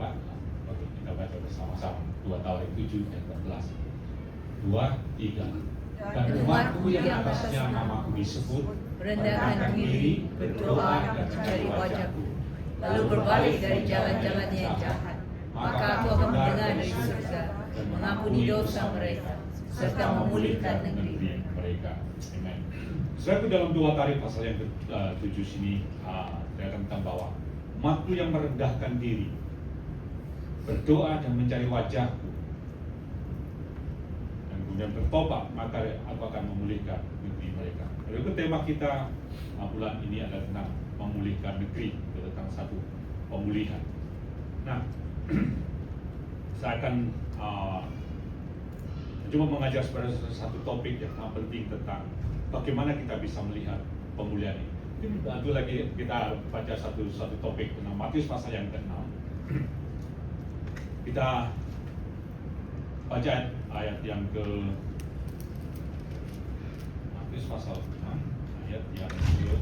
Pak? Oke, kita baca bersama-sama 2 Tawarik 7 ayat 14. 2, 3. Dan umatku yang atasnya namaku disebut, merendahkan diri, berdoa dan mencari wajahku, lalu berbalik dari jalan-jalannya yang jahat, maka aku akan mendengar dari surga, mengampuni dosa mereka, serta memulihkan negeri mereka. Amen. Saudaraku, dalam 2 Tawarik pasal yang ke-7 sini tentang bahwa umatku yang merendahkan diri, berdoa dan mencari wajahku, dan kemudian bertobat, maka aku akan memulihkan negeri mereka. Lalu tema kita bulan ini adalah tentang memulihkan negeri, tentang satu pemulihan. Nah, saya akan cuma mengajar pada satu topik yang sangat penting tentang bagaimana kita bisa melihat pemulihan ini. Itu lagi kita baca satu topik tentang Matius pasal yang ke-6. Kita baca ayat yang ke Matius pasal 6 ayat yang ke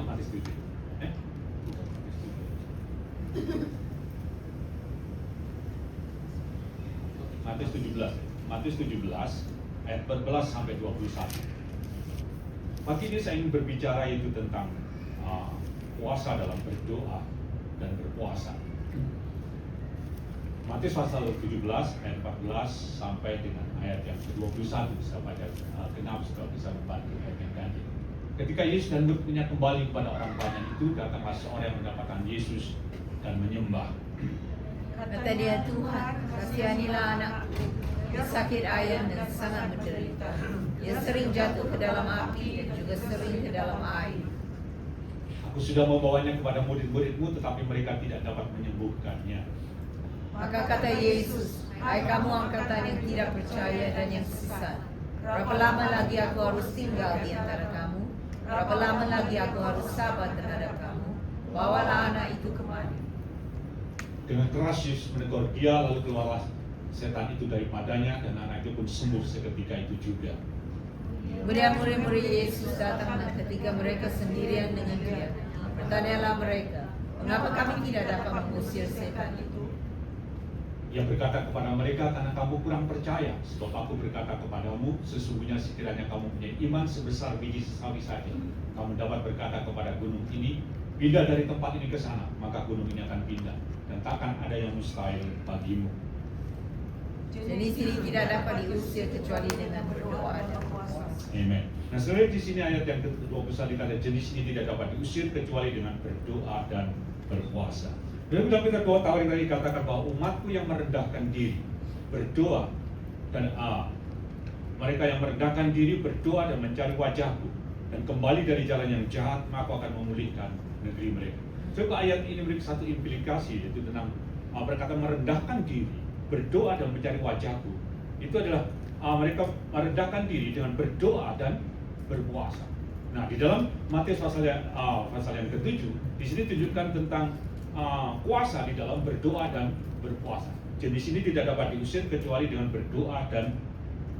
Matius 7. Matius 17 ayat 14 sampai 21. Pagi ini saya ingin berbicara itu tentang puasa dalam berdoa dan berpuasa. Matius pasal 17 ayat 14 sampai dengan ayat yang ke-21. Saya baca genap supaya bisa membantu ayat yang ganti. Ketika Yesus dan murid-muridnya kembali kepada orang banyak itu, datanglah seorang yang mendapatkan Yesus dan menyembah. Kata dia, Tuhan, kasihanilah anakku, dia sakit ayam dan sangat menderita. Dia sering jatuh ke dalam api dan juga sering ke dalam air. Aku sudah membawanya kepada murid-muridmu, tetapi mereka tidak dapat menyembuhkannya. Maka kata Yesus, hai kamu angkatan yang tidak percaya dan yang sesat, berapa lama lagi aku harus tinggal di antara kamu? Berapa lama lagi aku harus sabar terhadap kamu? Bawalah anak itu kemari. Dengan keras Yesus menegur dia, lalu keluarlah setan itu daripadanya, dan anak itu pun sembuh seketika itu juga. Kemudian murid-murid Yesus datang ketika mereka sendirian dengan dia. Bertanyalah mereka, mengapa kami tidak dapat mengusir setan itu? Ia berkata kepada mereka, karena kamu kurang percaya. Sebab aku berkata kepadamu, sesungguhnya sekiranya kamu punya iman sebesar biji sawi saja, kamu dapat berkata kepada gunung ini, pindah dari tempat ini ke sana, maka gunung ini akan pindah, dan takkan ada yang mustahil bagimu. Jenis ini tidak dapat diusir kecuali dengan berdoa dan puasa. Amen. Nah, sebenarnya di sini ayat yang ke-21 dikata jenis ini tidak dapat diusir kecuali dengan berdoa dan berpuasa. Dan dalam 2 Tawarik tadi dikatakan bahwa umatku yang merendahkan diri, berdoa dan mereka yang merendahkan diri, berdoa dan mencari wajahku, dan kembali dari jalan yang jahat, maka akan memulihkan negeri mereka. So, ayat ini memiliki satu implikasi, yaitu tentang berkata merendahkan diri, berdoa dan mencari wajahku. Itu adalah mereka merendahkan diri dengan berdoa dan berpuasa. Nah, di dalam Matius pasal yang ke-7, di sini tunjukkan tentang puasa di dalam berdoa dan berpuasa. Jenis ini tidak dapat diusir kecuali dengan berdoa dan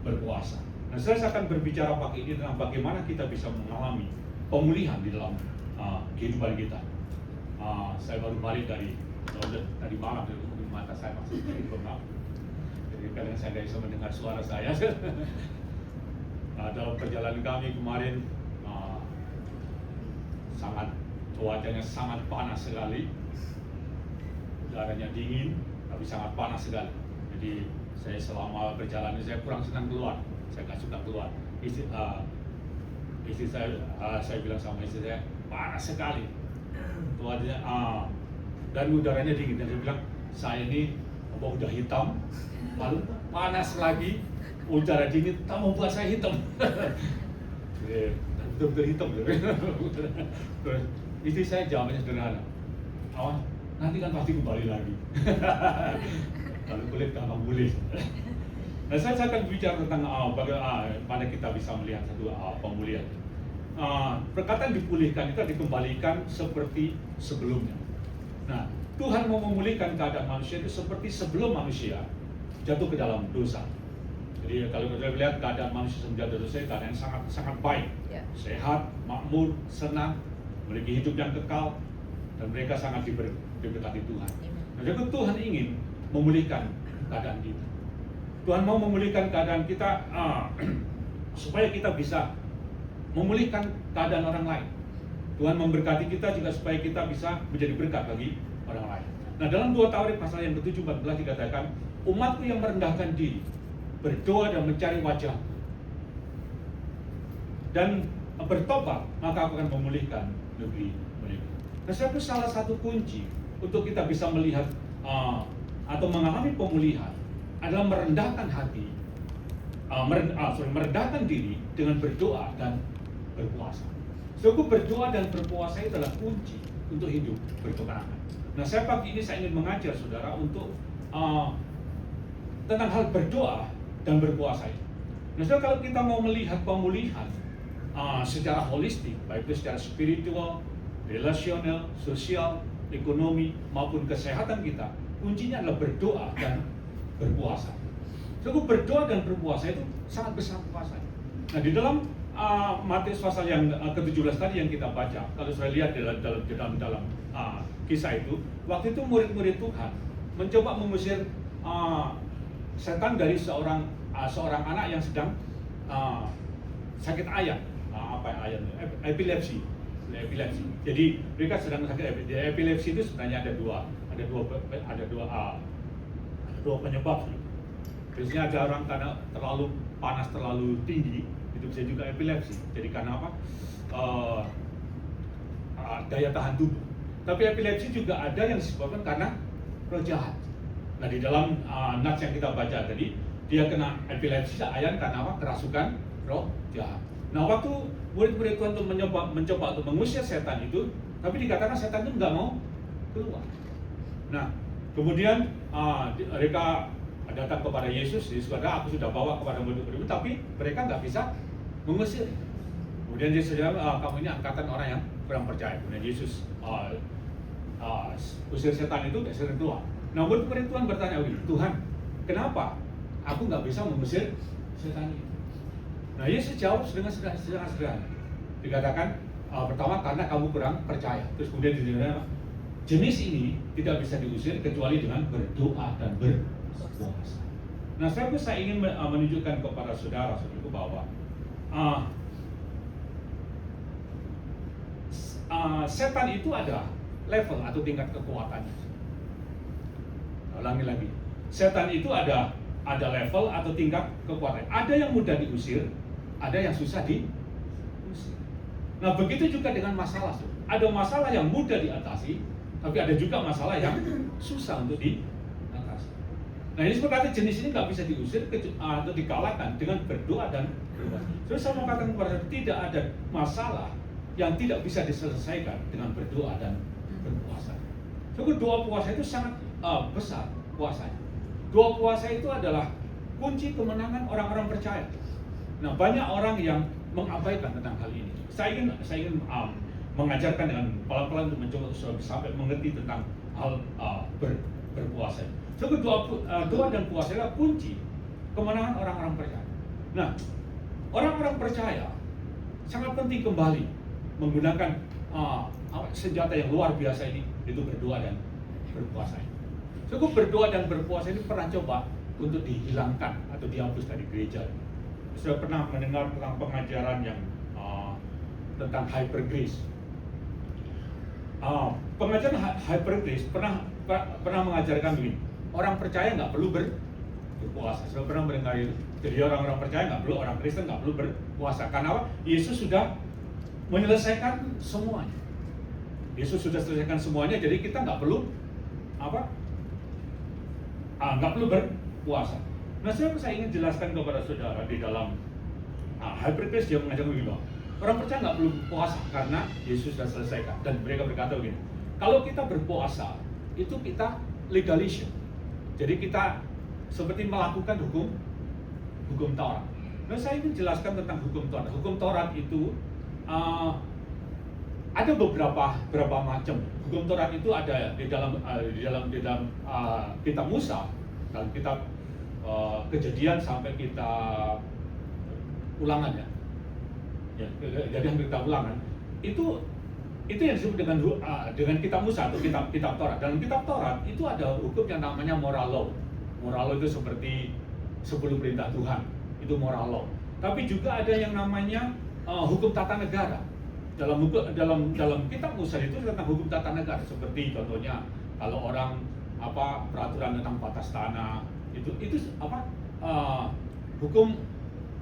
berpuasa. Nah, saya akan berbicara pagi ini tentang bagaimana kita bisa mengalami pemulihan di dalam kehidupan kita. Saya baru balik dari London tadi malam, mata saya masih bengkak. Jadi kadang saya tidak bisa mendengar suara saya. Dalam perjalanan kami kemarin cuacanya sangat panas sekali, udaranya dingin tapi sangat panas sekali. Jadi saya selama perjalanan saya kurang senang keluar, saya nggak suka keluar. Istri saya bilang sama istri saya, panas sekali cuacanya, dan udaranya dingin. Dan saya bilang, saya ini udah hitam, lalu panas lagi, udara dingin, tak membuat saya hitam. Betul-betul hitam. Terus istri saya jawabnya sederhana, nanti kan pasti kembali lagi. Lalu kulit gampang pulih. Nah, saya akan bicara tentang bagaimana kita bisa melihat satu pemulihan. Perkataan dipulihkan itu dikembalikan seperti sebelumnya. Nah, Tuhan mau memulihkan keadaan manusia itu seperti sebelum manusia jatuh ke dalam dosa. Jadi kalau kita lihat keadaan manusia sebelum jatuh dosa, keadaan sangat baik, sehat, makmur, senang. memiliki hidup yang kekal, dan mereka sangat diberkati Tuhan. Nah, jadi Tuhan ingin memulihkan keadaan kita. Tuhan mau memulihkan keadaan kita supaya kita bisa memulihkan keadaan orang lain. Tuhan memberkati kita juga supaya kita bisa menjadi berkat bagi orang lain. Nah, dalam 2 Tawarik pasal yang ke-7-14 dikatakan, umatku yang merendahkan diri, berdoa dan mencari wajahku, dan bertobat, maka aku akan memulihkan negeri mereka. Nah, salah satu kunci untuk kita bisa melihat atau mengalami pemulihan adalah merendahkan hati, merendahkan diri dengan berdoa dan berpuasa. Sungguh berdoa dan berpuasa itu adalah kunci untuk hidup berkemenangan. Nah, pagi ini saya ingin mengajar saudara untuk tentang hal berdoa dan berpuasa itu. Nah, saudara, kalau kita mau melihat pemulihan secara holistik, baik itu secara spiritual, relasional, sosial, ekonomi maupun kesehatan kita, kuncinya adalah berdoa dan berpuasa. Sungguh berdoa dan berpuasa itu sangat besar kuasanya. Nah, di dalam Matius pasal yang ke-17 tadi yang kita baca, kalau saya lihat dalam kisah itu, waktu itu murid-murid Tuhan mencoba mengusir setan dari seorang anak yang sedang sakit ayan, epilepsi. Jadi mereka sedang sakit epilepsi. Itu sebenarnya ada dua penyebab. Biasanya ada orang karena terlalu panas, terlalu tinggi, itu bisa juga epilepsi. Jadi karena apa? Daya tahan tubuh. Tapi epilepsi juga ada yang disebabkan karena roh jahat. Nah, di dalam nats yang kita baca tadi, dia kena epilepsi ayan karena apa? Kerasukan roh jahat. Nah, waktu murid-murid Tuhan itu mencoba untuk mengusir setan itu, tapi dikatakan setan itu nggak mau keluar. Nah, kemudian mereka datang kepada Yesus, saudara, aku sudah bawa kepada murid-murid, tapi mereka nggak bisa mengusir. Kemudian Yesus bilang, kamu ini angkatan orang yang kurang percaya. Kemudian Yesus usir setan itu, sering keluar. Nah, murid-murid Tuhan bertanya, Tuhan, kenapa aku nggak bisa mengusir setan itu? Nah, Yesus jawab dengan sederhana. Dikatakan, pertama karena kamu kurang percaya. Terus kemudian dikatakan, jenis ini tidak bisa diusir kecuali dengan berdoa dan berpuasa. Nah, saya ingin menunjukkan kepada saudara-saudaraku bahwa setan itu ada level atau tingkat kekuatannya. Ulangi lagi, setan itu ada level atau tingkat kekuatan. Ada yang mudah diusir, ada yang susah diusir. Nah, begitu juga dengan masalah. Ada masalah yang mudah diatasi, tapi ada juga masalah yang susah untuk diatasi. Nah, ini seperti jenis ini nggak bisa diusir atau dikalahkan dengan berdoa dan berpuasa. Terus saya mau katakan kepada tidak ada masalah yang tidak bisa diselesaikan dengan berdoa dan berpuasa. Jadi doa puasa itu sangat besar kuasanya. Doa puasa itu adalah kunci kemenangan orang-orang percaya. Nah, banyak orang yang mengabaikan tentang hal ini. Saya ingin mengajarkan dengan pelan-pelan untuk mencoba sampai mengerti tentang hal berpuasa. Jadi doa dan puasa adalah kunci kemenangan orang-orang percaya. Nah, orang-orang percaya sangat penting kembali menggunakan senjata yang luar biasa ini, itu berdoa dan berpuasa. Cukup berdoa dan berpuasa ini pernah coba untuk dihilangkan atau dihapus dari gereja. Sudah pernah mendengar tentang pengajaran yang tentang hyper grace. Pengajaran hyper grace pernah mengajarkan begini, orang percaya nggak perlu berpuasa. Sudah pernah mendengar itu. Jadi orang-orang percaya nggak perlu, orang Kristen nggak perlu berpuasa. Karena apa? Yesus sudah menyelesaikan semuanya. Yesus sudah selesaikan semuanya, jadi kita nggak perlu nggak perlu berpuasa. Nah, saya ingin jelaskan kepada saudara di dalam hyper grace dia mengajar begini, orang percaya nggak perlu puasa karena Yesus sudah selesaikan. Dan mereka berkata begini, kalau kita berpuasa itu kita legalism, jadi kita seperti melakukan hukum Taurat. Nah, saya ingin jelaskan tentang hukum Taurat. Hukum Taurat itu ada beberapa macam. Hukum Taurat itu ada di dalam kitab Musa, dalam kitab Kejadian sampai kitab Ulangan ya. Jadi kita Ulangan itu itu yang disebut dengan kitab Musa atau kitab Taurat. Dalam kitab Taurat itu ada hukum yang namanya moral law. Moral law itu seperti 10 perintah Tuhan, itu moral law. Tapi juga ada yang namanya hukum tata negara. Dalam kitab Musa itu tentang hukum tata negara, seperti contohnya kalau orang peraturan tentang batas tanah itu hukum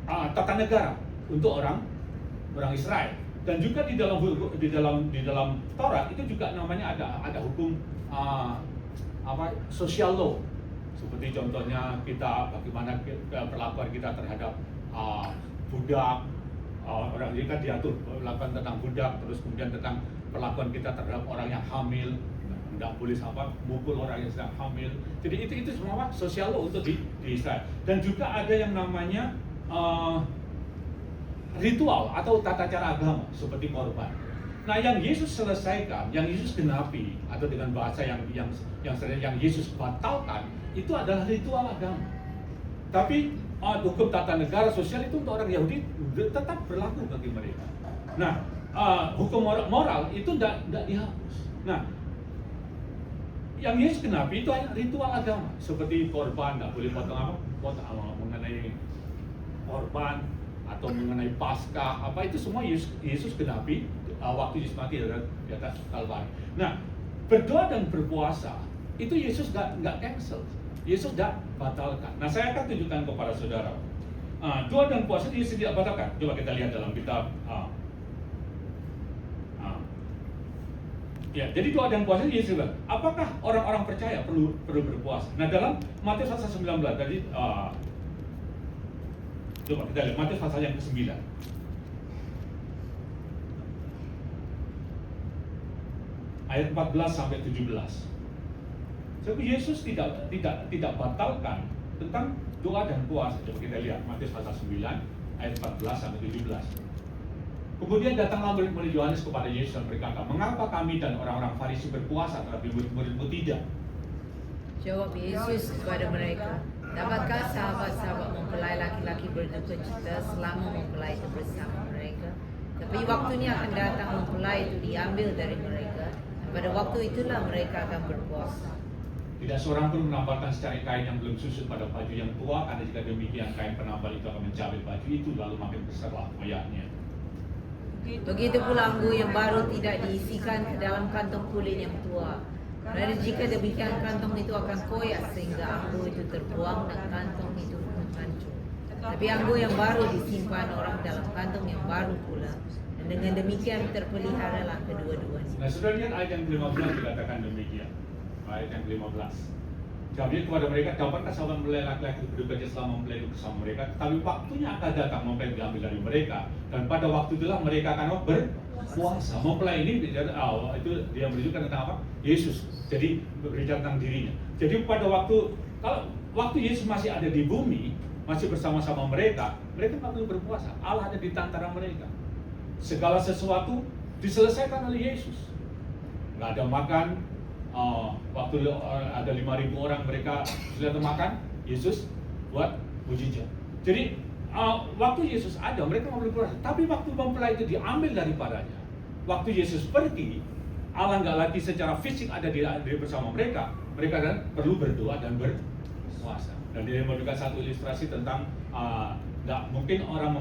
tata negara untuk orang Israel. Dan juga di dalam Taurat itu juga namanya ada hukum social law, seperti contohnya bagaimana perlakuan kita terhadap budak. Orang ini kan diatur perlakuan tentang budak, terus kemudian tentang perlakuan kita terhadap orang yang hamil, tidak boleh mukul orang yang sedang hamil. Jadi itu semua social law untuk di Israel. Dan juga ada yang namanya ritual atau tata cara agama seperti korban. Nah, yang Yesus selesaikan, yang Yesus genapi, atau dengan bahasa yang Yesus batalkan, itu adalah ritual agama. Tapi hukum tata negara sosial itu untuk orang Yahudi tetap berlaku bagi mereka. Nah, hukum moral itu tidak dihapus. Nah, yang Yesus genapi itu hanya ritual agama, seperti korban, tidak boleh potong mengenai korban atau mengenai Paskah, itu semua Yesus genapi waktu Yesus mati di atas Kalvari. Nah, berdoa dan berpuasa itu Yesus nggak cancel, Yesus nggak batalkan. Nah, saya akan tunjukkan kepada saudara, doa dan puasa Yesus tidak batalkan. Coba kita lihat dalam kitab. Ya, jadi doa dan puasa Yesus bilang, apakah orang-orang percaya perlu berpuasa? Nah, dalam Matius pasal 19 tadi, coba kita lihat Matius pasal yang ke-9. Ayat 14 sampai 17. Jadi Yesus tidak batalkan tentang doa dan puasa. Coba kita lihat Matius pasal 9 ayat 14 sampai 17. Kemudian datanglah murid-murid Yohanes kepada Yesus dan berkata, mengapa kami dan orang-orang Farisi berpuasa tetapi murid-muridmu tidak? Jawab Yesus kepada mereka, dapatkah sahabat-sahabat mempelai laki-laki berduka cita selama mempelai itu bersama mereka? Tapi waktunya akan datang mempelai itu diambil dari mereka, dan pada waktu itulah mereka akan berpuasa. Tidak seorang pun menambahkan secari kain yang belum susut pada baju yang tua, karena jika demikian kain penambal itu akan mencabik baju itu, lalu makin besarlah koyaknya. Begitu pula anggur yang baru tidak diisikan ke dalam kantong kulit yang tua. Karena jika demikian kantong itu akan koyak sehingga anggur itu terbuang dan kantong itu pun hancur. Tapi anggur yang baru disimpan orang dalam kantong yang baru pula, dan dengan demikian terpeliharalah kedua-duanya. Nah, sudah lihat ayat yang 15 dikatakan demikian. Ayat yang 15. Jadi kepada mereka, dapatkah sahabat mempelai laki-laki berduka cita selama mempelai itu bersama mereka? Tapi waktunya akan datang mempelai diambil dari mereka, dan pada waktu itulah mereka akan berpuasa. Mempelai ini itu dia menunjukkan tentang apa? Yesus. Jadi berbicara tentang dirinya. Jadi pada kalau waktu Yesus masih ada di bumi, masih bersama-sama mereka nggak perlu berpuasa. Allah ada di antara mereka. Segala sesuatu diselesaikan oleh Yesus. Nggak ada makan. Waktu ada 5.000 orang mereka sudah makan, Yesus buat mujizat. Jadi waktu Yesus ada mereka mau berpuasa, tapi waktu mempelai itu diambil daripadanya. Waktu Yesus pergi, Allah nggak lagi secara fisik ada di bersama mereka dan perlu berdoa dan berpuasa. Dan dia memberikan satu ilustrasi tentang nggak mungkin orang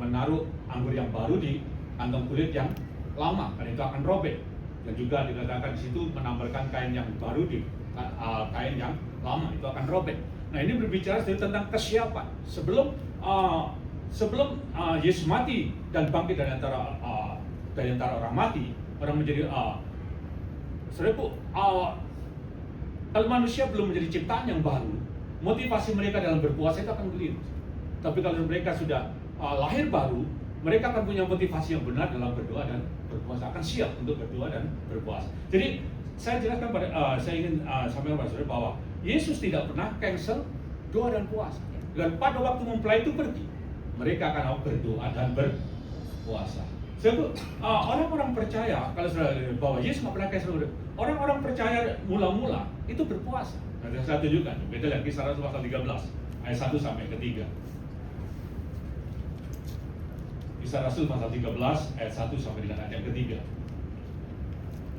menaruh anggur yang baru di kantong kulit yang lama, karena itu akan robek. Dan juga dikatakan di situ menambahkan kain yang baru di kain yang lama, itu akan robek. Nah, ini berbicara tentang kesiapan sebelum Yesus mati dan bangkit dari antara orang mati, orang menjadi kalau manusia belum menjadi ciptaan yang baru, motivasi mereka dalam berpuasa itu akan keliru. Tapi kalau mereka sudah lahir baru, mereka akan punya motivasi yang benar dalam berdoa dan berpuasa, akan siap untuk berdoa dan berpuasa. Jadi saya jelaskan saya ingin sampaikan kepada saudara bahwa Yesus tidak pernah cancel doa dan puasa. Dan pada waktu mempelai itu pergi, mereka akan berdoa dan berpuasa. Sebab orang-orang percaya kalau saudara bahwa Yesus nggak pernah cancel, orang-orang percaya mula-mula itu berpuasa. Nah, saya tunjukkan, beda lagi Kisah Rasul pasal 13 ayat 1 sampai ke 3. Kisah Rasul pasal 13 ayat 1 sampai dengan ayat yang ketiga.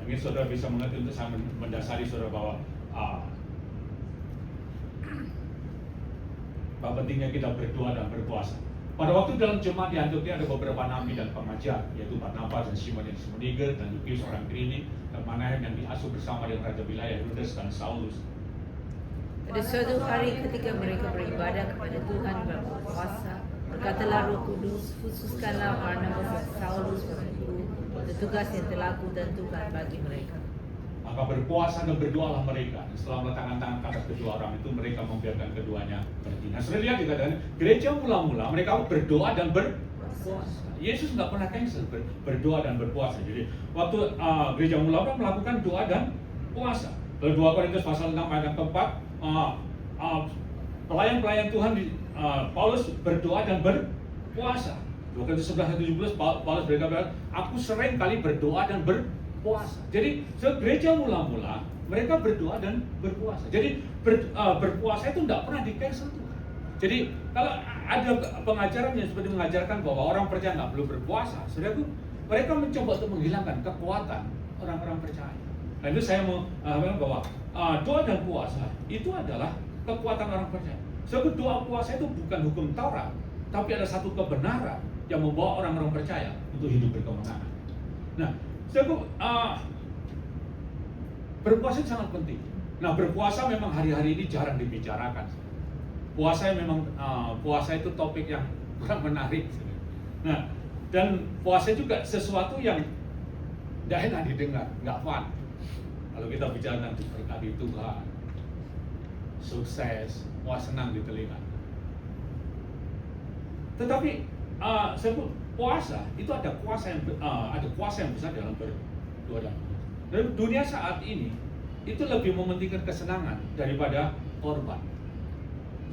Mungkin saudara bisa mengerti untuk saya mendasari saudara bahwa pentingnya kita berdoa dan berpuasa. Pada waktu dalam jemaat di Antioquia ada beberapa nabi dan pengajar, yaitu Barnabas dan Simon yang disebut Niger, dan Lukius orang Kirene, dan Manahem yang diasuh bersama dengan Raja wilayah Herodes dan Saulus. Pada suatu hari ketika mereka beribadah kepada Tuhan berpuasa, berkatalah Roh Kudus, khususkanlah Barnabas dan Saulus untuk tugas yang telah kutentukan bagi mereka. Maka berpuasa dan berdoalah mereka. Setelah meletakkan tangan ke atas kedua orang itu, mereka membiarkan keduanya pergi. Nah, sudah lihat dikatakan gereja mula-mula mereka berdoa dan berpuasa. Yesus nggak pernah cancel berdoa dan berpuasa. Jadi waktu gereja mula-mula melakukan doa dan puasa. Lalu 2 Korintus pasal 6 ayat yang keempat, pelayan-pelayan Tuhan Paulus berdoa dan berpuasa. 2 Korintus 11 ayat 17 Paulus berkata, aku sering kali berdoa dan berpuasa. Jadi gereja mula-mula mereka berdoa dan berpuasa. Jadi berpuasa itu tidak pernah di-cancel Tuhan. Jadi kalau ada pengajaran yang seperti mengajarkan bahwa orang percaya nggak perlu berpuasa, saudaraku, mereka mencoba untuk menghilangkan kekuatan orang-orang percaya. Nah itu saya mau bilang bahwa doa dan puasa itu adalah kekuatan orang percaya. Sebab doa puasa itu bukan hukum Taurat, tapi ada satu kebenaran yang membawa orang-orang percaya untuk hidup berkemenangan. Nah, sebab berpuasa itu sangat penting. Nah, berpuasa memang hari-hari ini jarang dibicarakan. Puasa memang puasa itu topik yang kurang menarik. Nah, dan puasa juga sesuatu yang tidak enak didengar, nggak fun. Kalau kita bicara tentang diberkati Tuhan, sukses, wah senang di telinga. Tetapi sebut puasa itu ada kuasa yang besar dalam berdoa dan puasa. Dan dunia saat ini itu lebih mementingkan kesenangan daripada korban.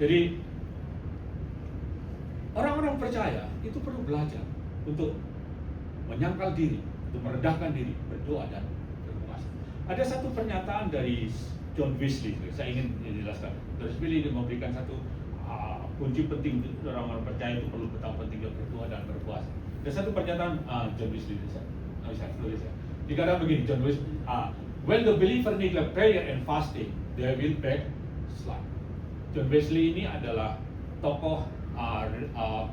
Jadi orang-orang percaya itu perlu belajar untuk menyangkal diri, untuk merendahkan diri, berdoa dan berpuasa. Ada satu pernyataan dari John Wesley, saya ingin menjelaskan. John Wesley memberikan satu kunci penting untuk orang-orang percaya itu perlu betapa pentingnya berdoa dan berpuasa. Ada satu pernyataan John Wesley, saya tulis ya. Dikatakan begini, John Wesley, when the believer neglect prayer and fasting, they will backslide. John Wesley ini adalah tokoh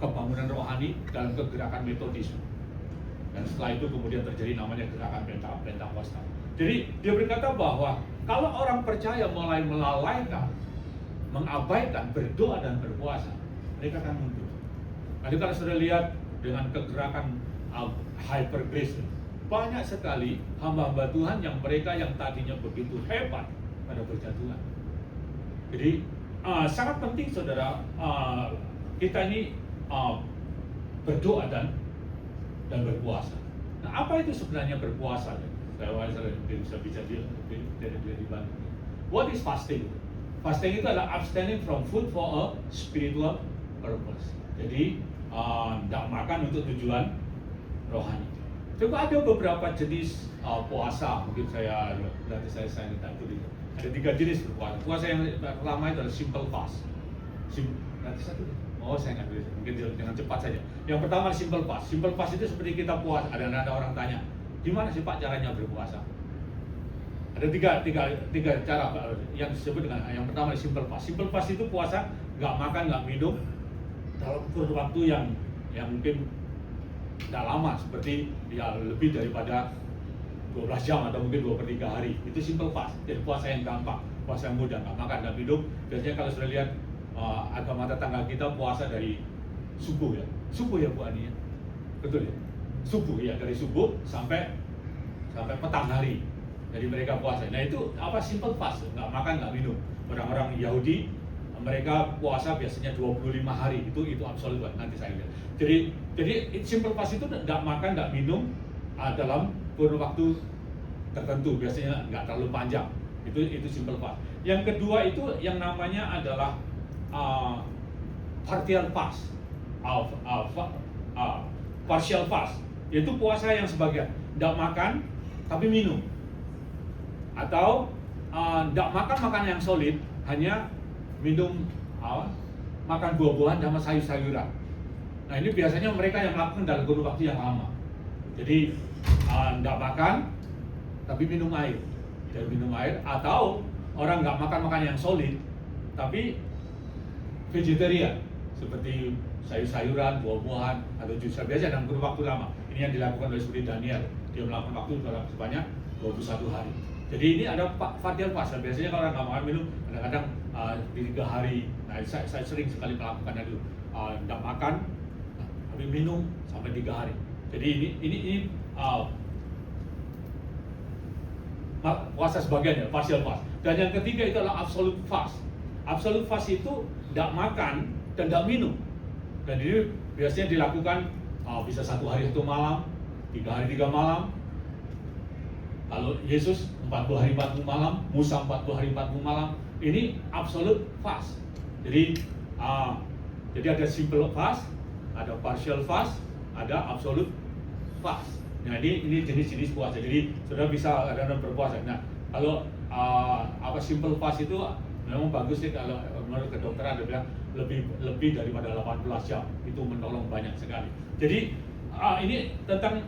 kebangunan rohani dalam kegerakan metodisme. Dan setelah itu kemudian terjadi namanya gerakan Pentakosta. Jadi dia berkata bahwa kalau orang percaya mulai melalaikan, mengabaikan berdoa dan berpuasa, mereka akan mundur. Nanti kalau sudah lihat dengan kegerakan hyper grace, banyak sekali hamba-hamba Tuhan yang mereka yang tadinya begitu hebat pada berjatuhan. Jadi sangat penting saudara, kita ini berdoa dan berpuasa. Nah, apa itu sebenarnya berpuasa? Saya bisa bicara di Bandung. What is fasting? Fasting itu adalah abstaining from food for a spiritual purpose. Jadi tidak makan untuk tujuan rohani. Coba ada beberapa jenis puasa. Mungkin nanti saya tidak tulis. Ada 3 jenis puasa. Puasa yang pertama itu adalah simple fast. Nanti satu. Saya nggak bisa. Mungkin dengan cepat saja. Yang pertama simple fast. Simple fast itu seperti kita puasa. Ada orang tanya, gimana sih Pak caranya berpuasa? Ada tiga cara yang disebut dengan yang pertama simple fast. Simple fast itu puasa nggak makan, nggak minum dalam kurun waktu yang mungkin tidak lama, seperti lebih daripada 12 jam atau mungkin 2/3 hari. Itu simple fast. Jadi puasa yang gampang, puasa yang mudah, nggak makan, nggak minum. Biasanya kalau sudah lihat agama tetangga kita puasa dari subuh ya Bu Ani ya, betul ya, subuh ya, dari subuh sampai petang hari. Jadi mereka puasa. Nah itu simple fast, nggak makan, nggak minum. Orang-orang Yahudi mereka puasa biasanya 25 hari, itu absolut. Nanti saya lihat. Jadi simple fast itu nggak makan, nggak minum dalam kurun waktu tertentu, biasanya nggak terlalu panjang. Itu simple fast. Yang kedua itu yang namanya adalah partial fast, partial fast, yaitu puasa yang sebagian nggak makan tapi minum, atau nggak makan makanan yang solid, hanya minum makan buah-buahan sama sayur-sayuran. Nah ini biasanya mereka yang melakukan dalam kurun waktu yang lama. Jadi nggak makan, tapi minum air. Jadi minum air, atau orang nggak makan makanan yang solid, tapi vegetarian, seperti sayur-sayuran, buah-buahan, atau jus biasa dalam kurun waktu lama. Ini yang dilakukan oleh Suri Daniel. Dia melakukan waktu sebanyak 21 hari. Jadi ini ada varian fase. Biasanya kalau orang nggak makan minum, kadang-kadang di 3 hari. Nah saya sering sekali melakukannya dulu. Nggak makan, tapi minum sampai 3 hari. Jadi ini puasa sebagiannya, partial fast. Dan yang ketiga itu adalah absolute fast. Absolute fast itu tidak makan dan tidak minum. Dan ini biasanya dilakukan bisa 1 hari 1 malam, 3 hari 3 malam. Kalau Yesus 40 hari 40 malam, Musa 40 hari 40 malam. Ini absolute fast. Jadi ada simple fast, ada partial fast, ada absolute fast. Nah ini jenis-jenis puasa. Jadi saudara bisa kadang-kadang berpuasa. Nah kalau simple fast itu memang bagus sih, kalau menurut kedokteran ada bilang lebih daripada 18 jam, itu menolong banyak sekali. Jadi ini tentang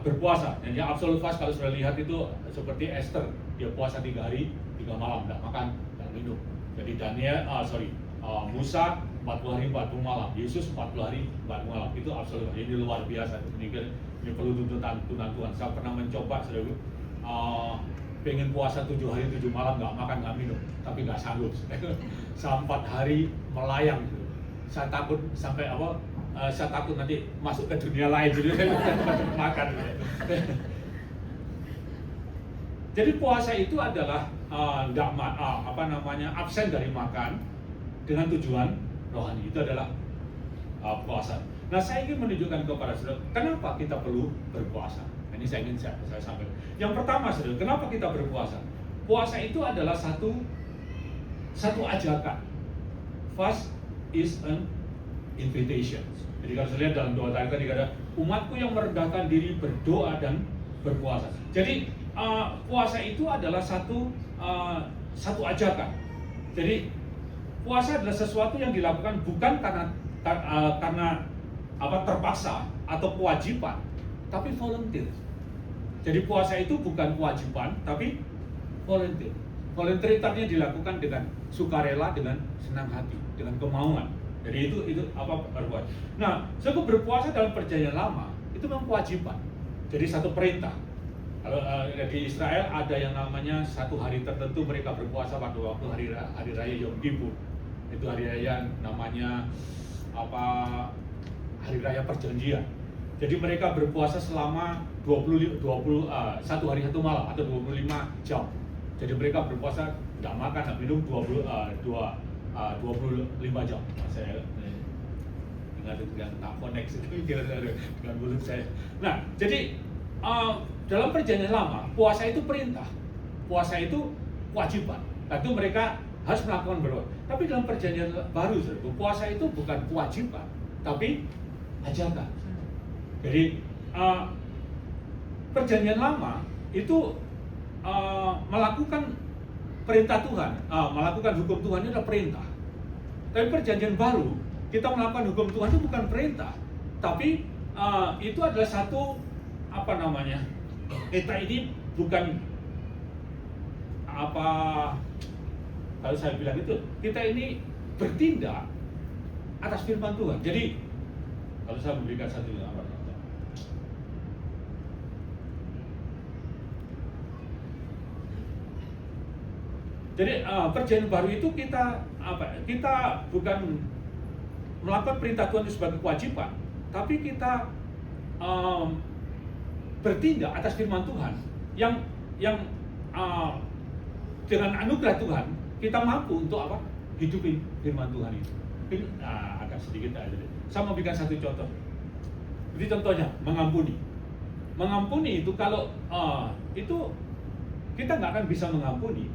berpuasa. Dan yang absolute fast kalau sudah lihat itu seperti Esther, dia puasa 3 hari 3 malam, tidak makan dan minum. Jadi Musa 40 hari 40 malam, Yesus 40 hari 40 malam, itu absolut. Ini luar biasa. Ini perlu tuntunan Tuhan. Saya pernah mencoba, pengen puasa 7 hari 7 malam, nggak makan nggak minum, tapi nggak sanggup. Sampai 4 hari melayang. Saya takut sampai saya takut nanti masuk ke dunia lain, jadi saya makan. Jadi puasa itu adalah absen dari makan dengan tujuan rohani. Itu adalah puasa. Nah, saya ingin menunjukkan kepada saudara kenapa kita perlu berpuasa. Ini saya ingin saya sampaikan. Yang pertama, saudara, kenapa kita berpuasa? Puasa itu adalah satu ajakan. Fast is an invitation. Jadi kalau saya lihat dalam doa tadi ada umatku yang merendahkan diri berdoa dan berpuasa. Jadi puasa itu adalah satu ajakan. Jadi puasa adalah sesuatu yang dilakukan bukan karena terpaksa atau kewajiban, tapi volunteer. Jadi puasa itu bukan kewajiban, tapi volunteer. Volunteer artinya dilakukan dengan sukarela, dengan senang hati, dengan kemauan. Jadi itu berpuasa. Nah, sebab berpuasa dalam perjanjian lama itu memang kewajiban. Jadi satu perintah. Kalau di Israel ada yang namanya satu hari tertentu mereka berpuasa pada waktu hari raya Yom Kippur. Itu hari raya namanya hari raya perjanjian. Jadi mereka berpuasa selama 1 hari 1 malam atau 25 jam. Jadi mereka berpuasa nggak makan, nggak minum 25 jam. Saya ingat dengan koneksi dengan mulut saya. Nah, jadi dalam perjanjian lama puasa itu perintah, puasa itu kewajiban. Tentu mereka harus melakukan berdoa. Tapi dalam perjanjian baru, puasa itu bukan kewajiban, tapi ajakan. Jadi perjanjian lama itu melakukan perintah Tuhan, melakukan hukum Tuhan itu adalah perintah. Tapi perjanjian baru kita melakukan hukum Tuhan itu bukan perintah, tapi itu adalah satu kita ini bukan kalau saya bilang itu kita ini bertindak atas firman Tuhan. Jadi kalau saya memberikan satu jadi perjanjian baru itu kita bukan melakukan perintah Tuhan itu sebagai kewajiban, tapi kita bertindak atas firman Tuhan yang dengan anugerah Tuhan kita mampu untuk hidupi firman Tuhan itu. Agak sedikit aja. Saya mau berikan satu contoh. Jadi contohnya mengampuni. Mengampuni itu kalau itu kita nggak akan bisa mengampuni.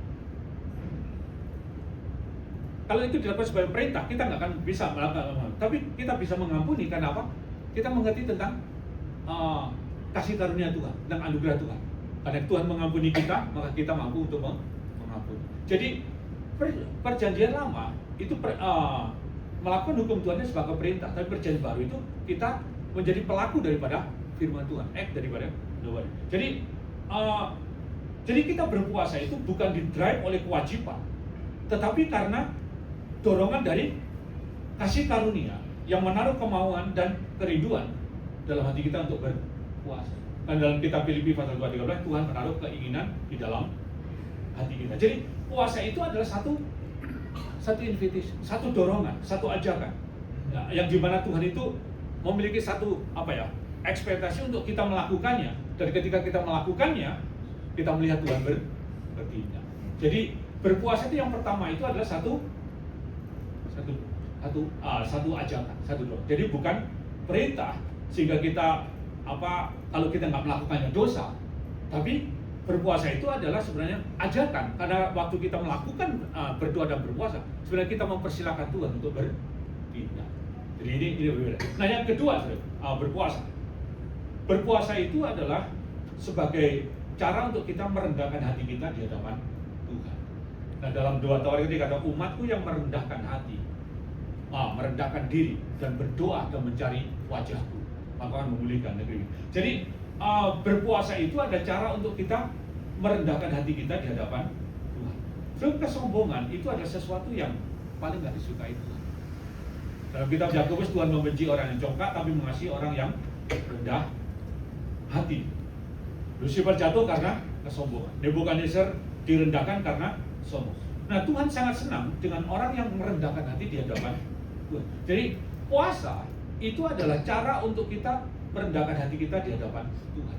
Kalau itu dilakukan sebagai perintah, kita nggak akan bisa melakukan. Tapi kita bisa mengampuni karena apa? Kita mengerti tentang kasih karunia Tuhan dan anugerah Tuhan. Karena Tuhan mengampuni kita, maka kita mampu untuk mengampuni. Jadi perjanjian lama itu melakukan hukum Tuhan sebagai perintah, tapi perjanjian baru itu kita menjadi pelaku daripada firman Tuhan, daripada Tuhan. Jadi kita berpuasa itu bukan didrive oleh kewajiban, tetapi karena dorongan dari kasih karunia yang menaruh kemauan dan kerinduan dalam hati kita untuk berpuasa. Dan dalam kitab Filipi pasal 2:13, Tuhan menaruh keinginan di dalam hati kita. Jadi puasa itu adalah satu invitation, satu dorongan, satu ajakan, yang dimana Tuhan itu memiliki satu ekspektasi untuk kita melakukannya. Dan ketika kita melakukannya, kita melihat Tuhan bertindak. Jadi berpuasa itu yang pertama itu adalah satu ajakan, satu dorongan. Jadi bukan perintah sehingga kita kalau kita nggak melakukannya dosa, tapi berpuasa itu adalah sebenarnya ajakan, karena waktu kita melakukan berdoa dan berpuasa, sebenarnya kita mempersilahkan Tuhan untuk bertindak. Jadi ini berbeda. Nah, yang kedua, berpuasa. Berpuasa itu adalah sebagai cara untuk kita merendahkan hati kita di hadapan Tuhan. Nah, dalam doa Taurat ini kata, umatku yang merendahkan hati, merendahkan diri dan berdoa dan mencari wajahku, maka akan memulihkan negeri. Jadi berpuasa itu ada cara untuk kita merendahkan hati kita di hadapan Tuhan. Sebab kesombongan itu adalah sesuatu yang paling nggak disukai Tuhan. Dalam kitab Yakobus, Tuhan membenci orang yang congkak tapi mengasihi orang yang rendah hati. Lucifer jatuh karena kesombongan. Nebukadnezar direndahkan karena sombong. Nah, Tuhan sangat senang dengan orang yang merendahkan hati di hadapan Tuhan. Jadi puasa itu adalah cara untuk kita merendahkan hati kita di hadapan Tuhan.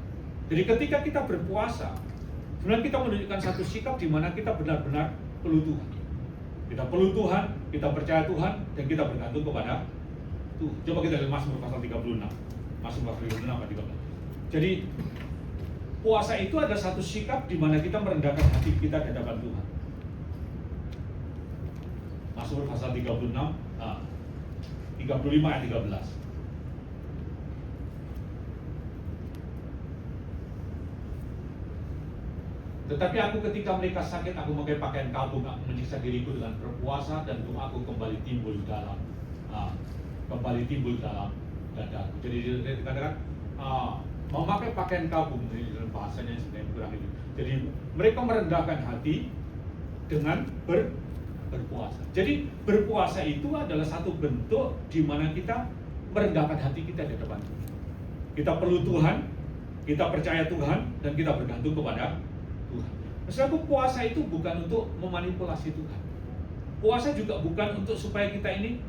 Jadi ketika kita berpuasa, sebenarnya kita menunjukkan satu sikap di mana kita benar-benar perlu Tuhan. Kita perlu Tuhan, kita percaya Tuhan, dan kita bergantung kepada Tuhan. Coba kita lihat Mazmur pasal 36. Mazmur pasal 36 ayat 13. Jadi puasa itu adalah satu sikap di mana kita merendahkan hati kita di hadapan Tuhan. Mazmur pasal 36, 35 ayat 13. Tetapi aku ketika mereka sakit, aku memakai pakaian kabung, aku menyiksa diriku dengan berpuasa, dan doaku kembali timbul dalam dadaku. Jadi dikatakan memakai pakaian kabung, ini dalam bahasanya sebenarnya kurang itu. Jadi mereka merendahkan hati dengan berpuasa. Jadi berpuasa itu adalah satu bentuk di mana kita merendahkan hati kita di depan Tuhan. Kita perlu Tuhan, kita percaya Tuhan, dan kita bergantung kepada Tuhan. Sebab puasa itu bukan untuk memanipulasi Tuhan. Puasa juga bukan untuk supaya kita ini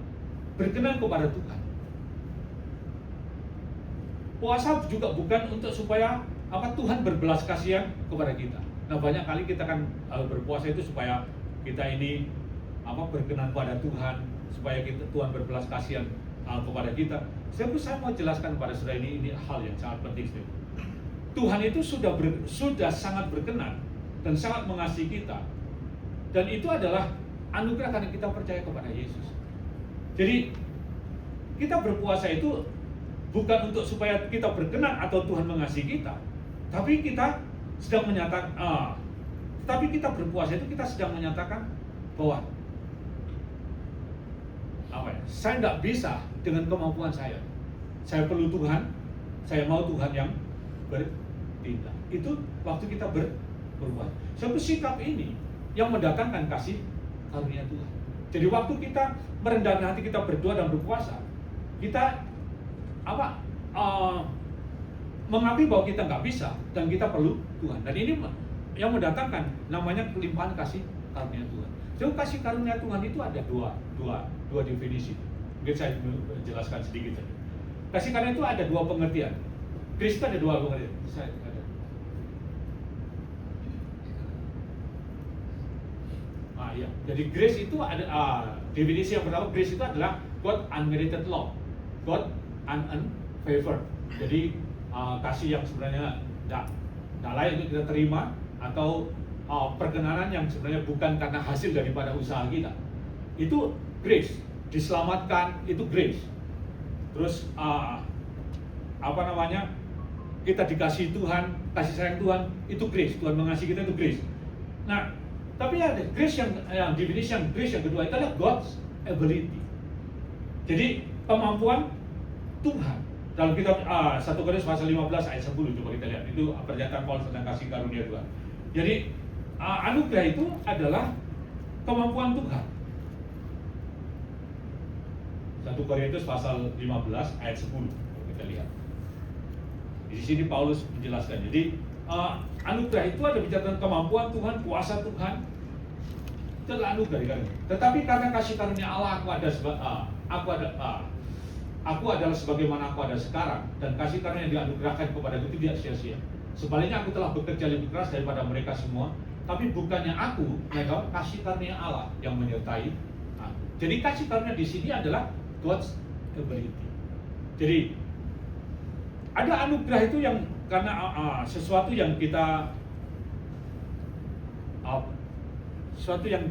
berkenan kepada Tuhan. Puasa juga bukan untuk supaya Tuhan berbelas kasihan kepada kita. Nah, banyak kali kita kan berpuasa itu supaya kita ini berkenan pada Tuhan, supaya Tuhan berbelas kasihan kepada kita. Saya mau jelaskan kepada saudara ini hal yang sangat penting. Tuhan itu sudah sangat berkenan dan sangat mengasihi kita, dan itu adalah anugerah karena kita percaya kepada Yesus. Jadi kita berpuasa itu bukan untuk supaya kita berkenan atau Tuhan mengasihi kita, tapi kita sedang menyatakan, tapi kita berpuasa itu kita sedang menyatakan bahwa saya tidak bisa dengan kemampuan saya perlu Tuhan, saya mau Tuhan yang bertindak. Itu waktu kita berpuasa. Suatu sikap ini yang mendatangkan kasih karunia Tuhan. Jadi waktu kita merendahkan hati kita berdoa dan berpuasa, kita mengakui bahwa kita nggak bisa dan kita perlu Tuhan. Dan ini yang mendatangkan namanya kelimpahan kasih karunia Tuhan. Jadi kasih karunia Tuhan itu ada dua definisi. Mungkin saya jelaskan sedikit saja. Kasih karunia itu ada dua pengertian. Kristus ada dua pengertian. Ya. Jadi grace itu ada definisi yang pertama. Grace itu adalah God unmerited love, God unfavored. Jadi kasih yang sebenarnya tidak layak untuk kita terima, atau perkenanan yang sebenarnya bukan karena hasil daripada usaha kita. Itu grace. Diselamatkan itu grace. Terus kita dikasih Tuhan, kasih sayang Tuhan itu grace. Tuhan mengasihi kita itu grace. Nah, tapi ada grace yang definisi yang grace yang kedua itu adalah God's ability. Jadi kemampuan Tuhan. Dalam kitab 1 Korintus pasal 15 ayat 10, coba kita lihat. Itu pernyataan Paulus tentang kasih karunia Tuhan. Jadi anugerah itu adalah kemampuan Tuhan. 1 Korintus pasal 15 ayat 10, kita lihat. Di sini Paulus menjelaskan. Jadi anugerah itu ada bicara tentang kemampuan Tuhan, kuasa Tuhan. Itu adalah anugerah. Tetapi karena kasih karunia Allah aku adalah sebagaimana aku ada sekarang, dan kasih karunia yang dianugerahkan kepadaku itu tidak sia-sia. Sebaliknya aku telah bekerja lebih keras daripada mereka semua, tapi bukannya aku, mereka, kasih karunia Allah yang menyertai aku. Jadi kasih karunia di sini adalah God's ability. Jadi ada anugerah itu yang karena sesuatu yang kita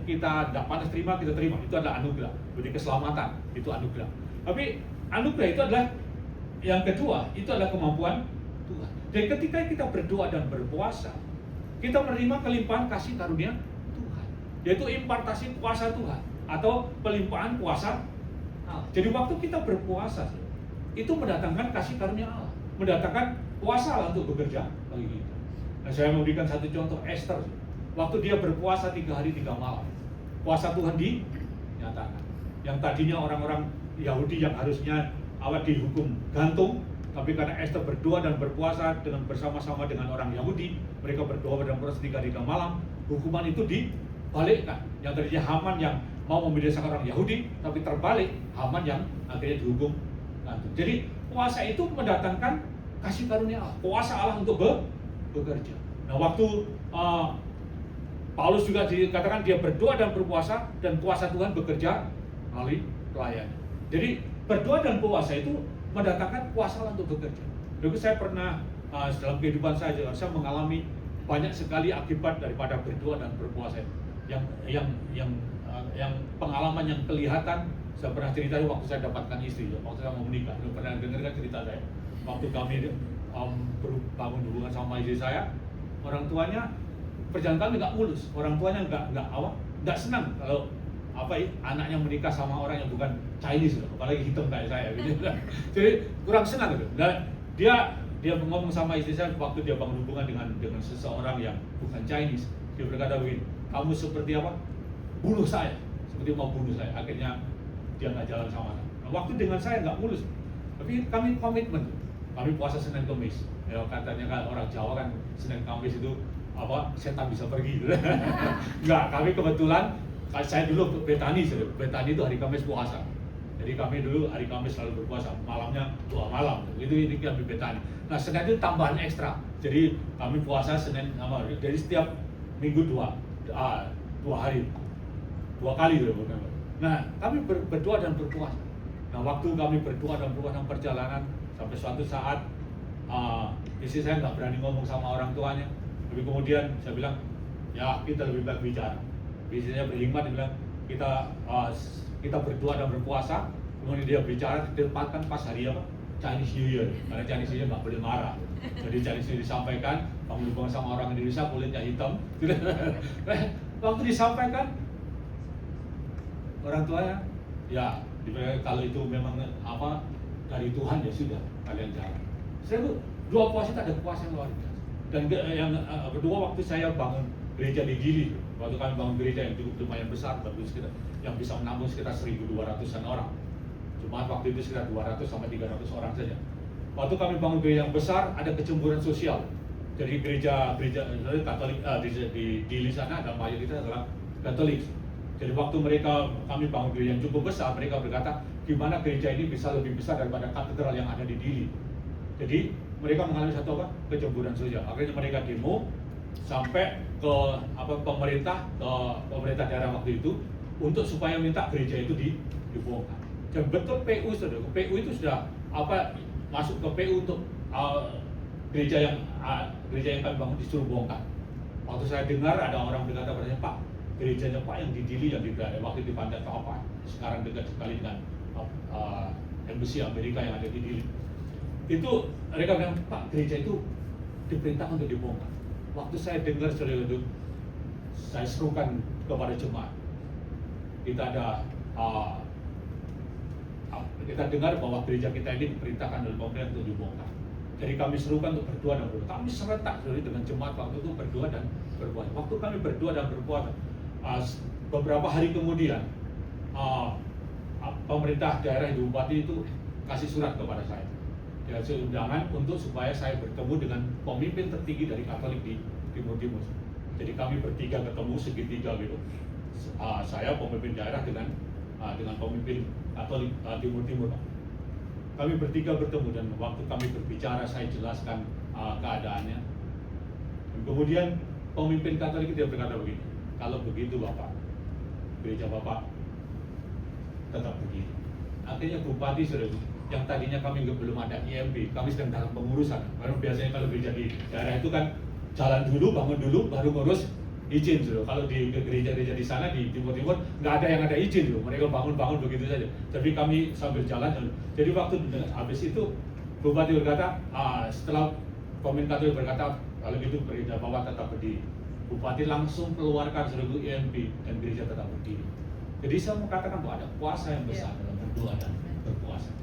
tidak pantas terima, kita terima. Itu adalah anugerah. Jadi keselamatan itu anugerah. Tapi anugerah itu adalah yang kedua, itu adalah kemampuan Tuhan. Dan ketika kita berdoa dan berpuasa, kita menerima kelimpahan kasih karunia Tuhan, yaitu impartasi kuasa Tuhan atau pelimpahan kuasa Allah. Jadi waktu kita berpuasa, itu mendatangkan kasih karunia Allah, mendatangkan kuasa Allah untuk bekerja bagi kita. Nah, saya memberikan satu contoh Esther. Waktu dia berpuasa 3 hari 3 malam, kuasa Tuhan dinyatakan. Yang tadinya orang-orang Yahudi yang harusnya dihukum gantung, tapi karena Esther berdoa dan berpuasa dengan bersama-sama dengan orang Yahudi, mereka berdoa dan berpuasa 3 hari 3 malam, hukuman itu dibalikkan. Yang tadinya Haman yang mau membinasakan orang Yahudi, tapi terbalik, Haman yang akhirnya dihukum gantung. Jadi kuasa itu mendatangkan kasih karunia Allah, kuasa Allah untuk bekerja. Nah, waktu Paulus juga dikatakan dia berdoa dan berpuasa, dan kuasa Tuhan bekerja melalui pelayan. Jadi berdoa dan puasa itu mendatangkan kuasa Allah untuk bekerja. Dulu saya pernah dalam kehidupan saya mengalami banyak sekali akibat daripada berdoa dan berpuasa. Yang pengalaman yang kelihatan, saya pernah cerita waktu saya dapatkan istri, waktu saya mau menikah. Dulu pernah dengarkan cerita saya. Waktu kami bangun hubungan sama istri saya, orang tuanya perjalanan kami nggak mulus, orang tuanya nggak senang kalau anaknya menikah sama orang yang bukan Chinese, apalagi hitam kayak saya gitu. Jadi kurang senang gitu. Dan dia ngomong sama istri saya waktu dia bangun hubungan dengan seseorang yang bukan Chinese, dia berkata begini, kamu seperti apa? Bunuh saya, seperti mau bunuh saya. Akhirnya dia nggak jalan sama saya. Nah, waktu dengan saya nggak mulus, tapi kami komitmen, kami puasa Senin Kamis. Ya, katanya kan orang Jawa kan Senin Kamis itu setan bisa pergi gitu. Enggak, kami kebetulan saya dulu Betani itu hari Kamis puasa. Jadi kami dulu hari Kamis selalu berpuasa, malamnya 2 malam. Itu kami Betani. Nah, Senin itu tambahan ekstra. Jadi kami puasa Senin jadi setiap minggu 2 hari. 2 kali gitu. Nah, kami berdoa dan berpuasa. Nah, waktu kami berdoa dan berpuasa dalam perjalanan, sampai suatu saat istri saya nggak berani ngomong sama orang tuanya. Tapi kemudian saya bilang, ya kita lebih baik bicara. Biasanya berhikmat, dia bilang kita berdoa dan berpuasa. Kemudian dia bicara, ditempatkan pas hari Chinese New Year, karena Chinese New Year nggak boleh marah. Jadi Chinese New Year disampaikan, kamu hubungan sama orang Indonesia kulitnya hitam. Waktu disampaikan, orang tuanya, ya kalau itu memang dari Tuhan ya sudah, kalian jalan. Saya tuh doa puasa itu ada kuasa yang luar biasa. Dan yang kedua, waktu saya bangun gereja di Gili, waktu kami bangun gereja yang cukup lumayan besar, yang bisa menampung sekitar 1.200-an orang. Cuma waktu itu sekitar 200 sampai 300 orang saja. Waktu kami bangun gereja yang besar, ada kecemburuan sosial. Jadi gereja Katolik di Gili sana ada mayoritas adalah Katolik. Jadi waktu kami bangun gereja yang cukup besar, mereka berkata, gimana gereja ini bisa lebih besar daripada katedral yang ada di Gili. Jadi mereka mengalami satu kecemburuan sosial. Akhirnya mereka demo sampai ke pemerintah daerah waktu itu untuk supaya minta gereja itu dibongkar. Dan betul PU itu sudah masuk ke PU untuk gereja yang kami bangun disuruh bongkar. Waktu saya dengar ada orang berkata pada saya, Pak, gerejanya Pak yang di Dili yang waktu di Pantai Tapan, sekarang dekat sekali dengan embassy Amerika yang ada di Dili. Itu mereka bilang, Pak, gereja itu diperintah untuk dibongkar. Waktu saya dengar saudara itu, saya serukan kepada jemaat. Kita ada kita dengar bahwa gereja kita ini diperintahkan oleh pemerintah untuk dibongkar. Jadi kami serukan untuk berdoa dan berpuasa. Kami serentak dengan jemaat waktu itu berdoa dan berpuasa. Waktu kami berdoa dan berpuasa, beberapa hari kemudian pemerintah daerah Ibu Bupati itu kasih surat kepada saya. Dia kasih undangan untuk supaya saya bertemu dengan pemimpin tertinggi dari Katolik di Timur Timur. Jadi kami bertiga ketemu segitiga gitu. Saya pemimpin daerah dengan pemimpin Katolik Timur Timur. Kami bertiga bertemu dan waktu kami berbicara saya jelaskan keadaannya. Dan kemudian pemimpin Katolik itu berkata begini, kalau begitu Bapak, gereja Bapak tetap begini. Akhirnya Bupati sudah, yang tadinya kami belum ada IMB, kami sedang dalam pengurusan. Karena biasanya kalau gereja di daerah itu kan jalan dulu, bangun dulu, baru ngurus izin dulu. Kalau di gereja-gereja di sana di Timur-Timur nggak ada yang ada izin dulu. Mereka bangun-bangun begitu saja. Tapi kami sambil jalan. Jadi waktu habis itu Bupati berkata, setelah pemimpin Katolik berkata, kalau gitu gereja Bapak tetap berdiri. Bupati langsung keluarkan seluruh IMB dan gereja tetap berdiri. Jadi saya mau katakan bahwa ada kuasa yang besar dalam berdoa dan berpuasa.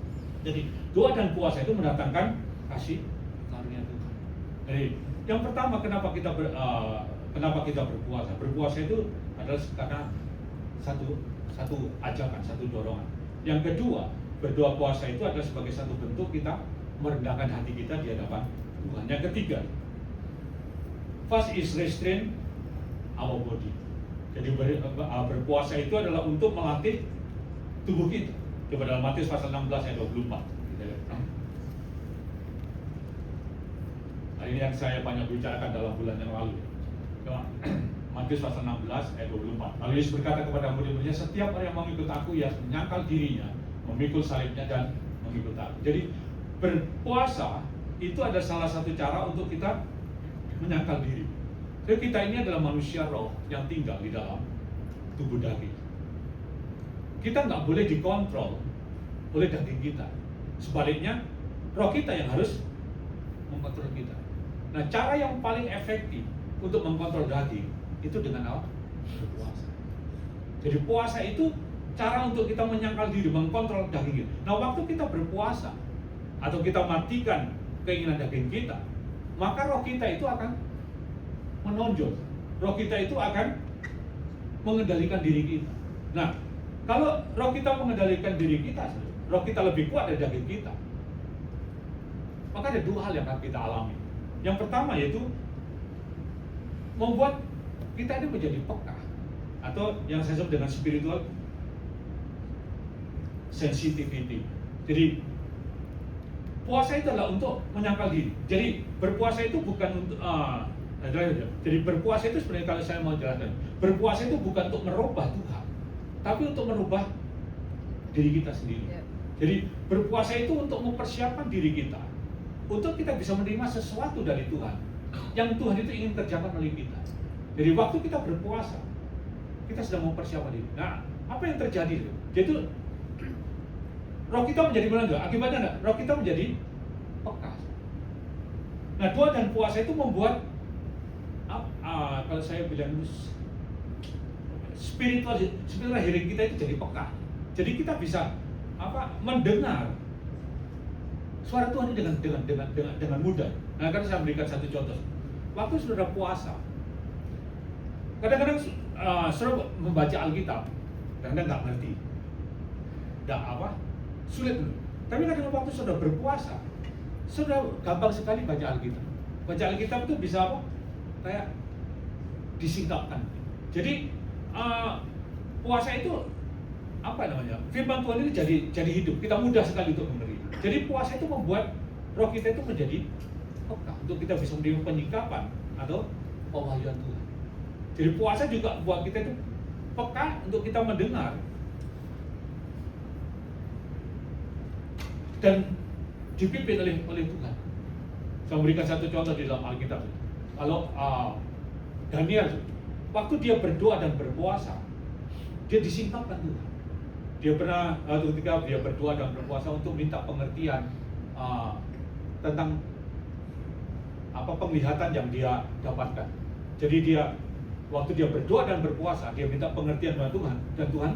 Jadi doa dan puasa itu mendatangkan kasih karunia Tuhan. Jadi yang pertama kenapa kita berpuasa? Berpuasa itu adalah karena satu ajakan, satu dorongan. Yang kedua, berdoa puasa itu adalah sebagai satu bentuk kita merendahkan hati kita di hadapan Tuhan. Yang ketiga, fast is restrain our body. Jadi berpuasa itu adalah untuk melatih tubuh kita. Coba dalam Matius pasal 16 ayat 24. Nah, ini yang saya banyak bicarakan dalam bulan yang lalu. Matius pasal 16 ayat 24. Lalu Yesus berkata kepada murid-muridnya, setiap orang yang mengikut aku ya menyangkal dirinya, memikul salibnya dan mengikut aku. Jadi berpuasa itu ada salah satu cara untuk kita menyangkal diri. Jadi kita ini adalah manusia roh yang tinggal di dalam tubuh daging. Kita nggak boleh dikontrol oleh daging kita. Sebaliknya, roh kita yang harus mengkontrol kita. Nah, cara yang paling efektif untuk mengkontrol daging itu dengan apa? Berpuasa. Jadi puasa itu cara untuk kita menyangkal diri, mengkontrol daging kita. Nah, waktu kita berpuasa atau kita matikan keinginan daging kita, maka roh kita itu akan menonjol. Roh kita itu akan mengendalikan diri kita. Nah, kalau roh kita mengendalikan diri kita, roh kita lebih kuat dari daging kita, maka ada dua hal yang akan kita alami. Yang pertama yaitu membuat kita ini menjadi peka, atau yang saya sebut dengan spiritual sensitivity. Jadi puasa itu adalah untuk menyangkal diri. Jadi berpuasa itu bukan untuk jadi berpuasa itu sebenarnya, kalau saya mau jelaskan, berpuasa itu bukan untuk merubah Tuhan, tapi untuk merubah diri kita sendiri. Jadi berpuasa itu untuk mempersiapkan diri kita untuk kita bisa menerima sesuatu dari Tuhan yang Tuhan itu ingin kerjakan oleh kita. Jadi waktu kita berpuasa, kita sedang mempersiapkan diri. Nah, apa yang terjadi itu? Jadi roh kita menjadi melanggar. Akibatnya enggak? Roh kita menjadi peka. Nah, doa dan puasa itu membuat kalau saya bilang spiritual hearing kita itu jadi peka. Jadi kita bisa mendengar suara Tuhan ini dengan mudah. Nah, kan saya berikan satu contoh. Waktu saudara puasa, kadang-kadang saudara membaca Alkitab, kadang-kadang nggak ngerti, sulit. Tapi kadang waktu saudara berpuasa, saudara gampang sekali baca Alkitab. Baca Alkitab itu bisa kayak disingkapkan. Jadi puasa itu firman Tuhan ini jadi hidup. Kita mudah sekali untuk menerima. Jadi puasa itu membuat roh kita itu menjadi peka untuk kita bisa menerima penyikapan atau pewahyuan Tuhan. Jadi puasa juga buat kita itu peka untuk kita mendengar dan dipimpin oleh Tuhan. Saya memberikan satu contoh di dalam Alkitab. Kalau Daniel, waktu dia berdoa dan berpuasa, dia disingkapkan Tuhan. Dia pernah ketika dia berdoa dan berpuasa untuk minta pengertian tentang penglihatan yang dia dapatkan. Jadi waktu dia berdoa dan berpuasa, dia minta pengertian dari Tuhan dan Tuhan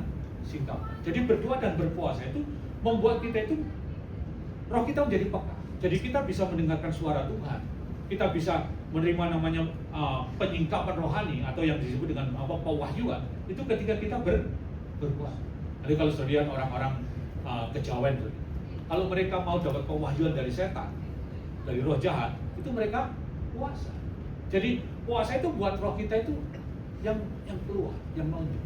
singkapkan. Jadi berdoa dan berpuasa itu membuat kita itu, roh kita menjadi peka. Jadi kita bisa mendengarkan suara Tuhan. Kita bisa menerima namanya penyingkapan rohani atau yang disebut dengan pewahyuan. Itu ketika kita berpuasa. Jadi kalau sudah lihat orang-orang kejawen itu, kalau mereka mau dapat pewahyuan dari setan, dari roh jahat, itu mereka puasa. Jadi puasa itu buat roh kita itu yang keluar, yang nonjol.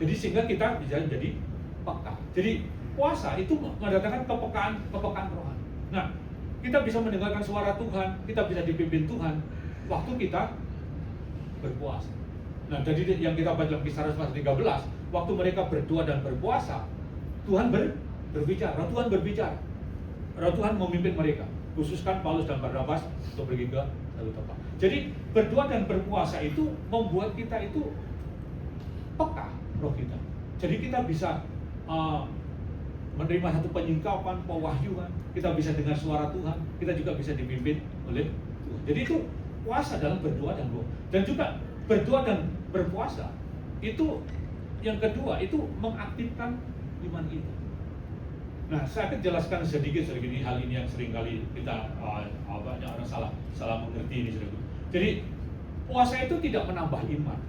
Jadi sehingga kita bisa jadi peka. Jadi puasa itu mendatangkan kepekaan rohani. Nah, kita bisa mendengarkan suara Tuhan, kita bisa dipimpin Tuhan waktu kita berpuasa. Nah, jadi yang kita baca dalam Kisah Rasul 13, waktu mereka berdoa dan berpuasa, Tuhan berbicara, roh Tuhan berbicara. Roh Tuhan memimpin mereka, khususkan Paulus dan Barnabas untuk pergi ke satu tempat. Jadi berdoa dan berpuasa itu membuat kita itu peka roh kita. Jadi kita bisa menerima satu penyingkapan, pewahyuan, kita bisa dengar suara Tuhan, kita juga bisa dipimpin oleh Tuhan. Jadi itu puasa dalam berdoa dan berdoa. Dan juga berdoa dan berpuasa itu yang kedua itu mengaktifkan iman kita. Nah, saya akan jelaskan sedikit hal ini yang seringkali kita banyak orang salah mengerti ini. Jadi puasa itu tidak menambah iman.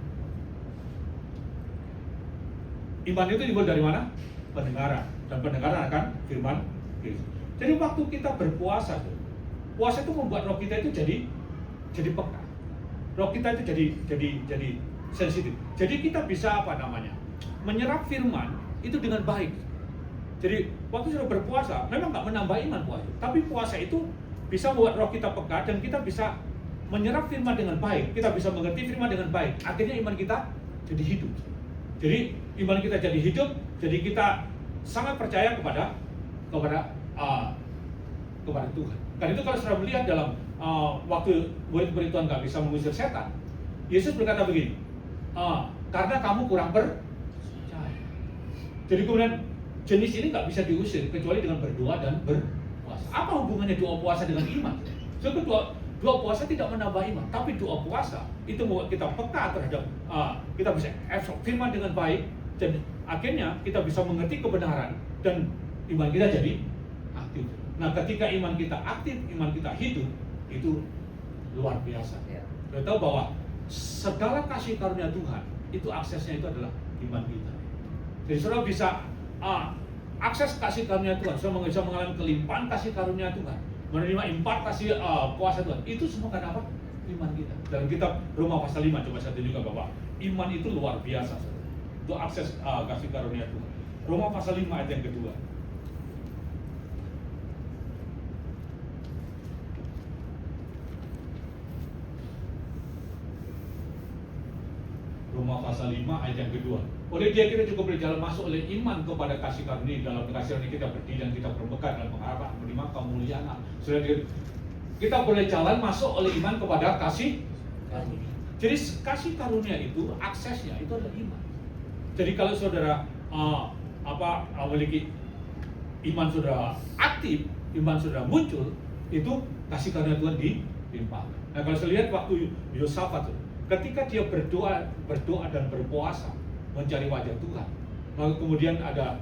Iman itu dimulai dari mana? Pendengaran, dan pendengaran akan firman Kristus. Jadi waktu kita berpuasa, puasa itu membuat roh kita itu jadi peka. Roh kita itu jadi sensitif. Jadi kita bisa menyerap firman itu dengan baik. Jadi waktu sudah berpuasa, memang nggak menambah iman puasa, tapi puasa itu bisa membuat roh kita peka dan kita bisa menyerap firman dengan baik. Kita bisa mengerti firman dengan baik. Akhirnya iman kita jadi hidup. Jadi iman kita jadi hidup, jadi kita sangat percaya kepada Tuhan. Karena itu kalau sudah melihat dalam waktu murid-murid Tuhan nggak bisa mengusir setan, Yesus berkata begini, karena kamu kurang percaya. Jadi kemudian jenis ini nggak bisa diusir kecuali dengan berdoa dan berpuasa. Apa hubungannya doa puasa dengan iman? So, doa puasa tidak menambah iman, tapi doa puasa itu membuat kita peka terhadap kita bisa absorb firman dengan baik, dan akhirnya kita bisa mengerti kebenaran dan iman kita jadi aktif. Nah, ketika iman kita aktif, iman kita hidup, itu luar biasa. Kita tahu bahwa segala kasih karunia Tuhan itu aksesnya itu adalah iman kita. Jadi saudara bisa akses kasih karunia Tuhan, saudara bisa mengalami kelimpahan kasih karunia Tuhan, menerima impartasi kuasa Tuhan. Itu semua karena apa? Iman kita. Dalam kitab Roma pasal 5 coba saya tunjukkan bahwa iman itu luar biasa, saudara. Itu akses kasih karunia Tuhan. Roma pasal 5 ayat yang kedua. Roma pasal 5 ayat yang kedua. Oleh dia kita juga berjalan masuk oleh iman kepada kasih karunia. Dalam kasih karunia kita berdiri dan kita bermegah dalam pengharapan menerima kemuliaan. Sudah kita boleh jalan masuk oleh iman kepada kasih karunia. Jadi kasih karunia itu aksesnya itu adalah iman. Jadi kalau saudara memiliki iman saudara aktif, iman saudara muncul, itu kasih karunia Tuhan dilimpahkan. Nah, kalau saya lihat waktu Yosafat, ketika dia berdoa dan berpuasa mencari wajah Tuhan, lalu kemudian ada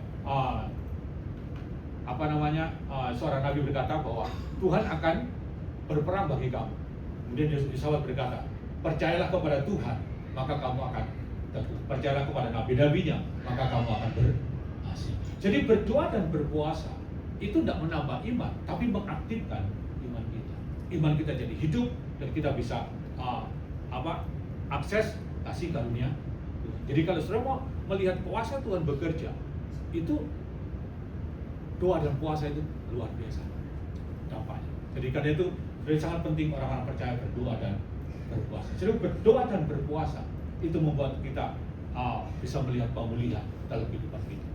suara Nabi berkata bahwa Tuhan akan berperang bagi kamu. Kemudian Yosafat berkata, percayalah kepada Tuhan, maka kamu akan teguh. Percayalah kepada nabi-nabinya, maka kamu akan berhasil. Jadi berdoa dan berpuasa itu tidak menambah iman, tapi mengaktifkan iman kita. Iman kita jadi hidup dan kita bisa akses kasih karunia. Jadi kalau saudara mau melihat kuasa Tuhan bekerja, itu doa dan puasa itu luar biasa dampaknya. Jadi karena itu sangat penting orang-orang percaya berdoa dan berpuasa. Jadi berdoa dan berpuasa itu membuat kita bisa melihat pemulihan dalam kehidupan kita,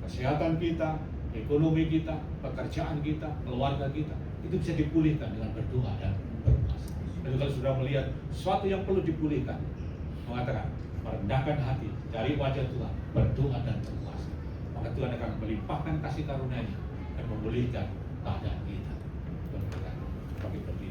kesehatan kita, ekonomi kita, pekerjaan kita, keluarga kita, itu bisa dipulihkan dengan berdoa dan berpuasa. Dan kalau sudah melihat sesuatu yang perlu dipulihkan, mengatakan merendahkan hati, cari wajah Tuhan, berdoa dan berpuasa, maka Tuhan akan melimpahkan kasih karunia-Nya dan memulihkan keadaan kita. Tuhan berkati.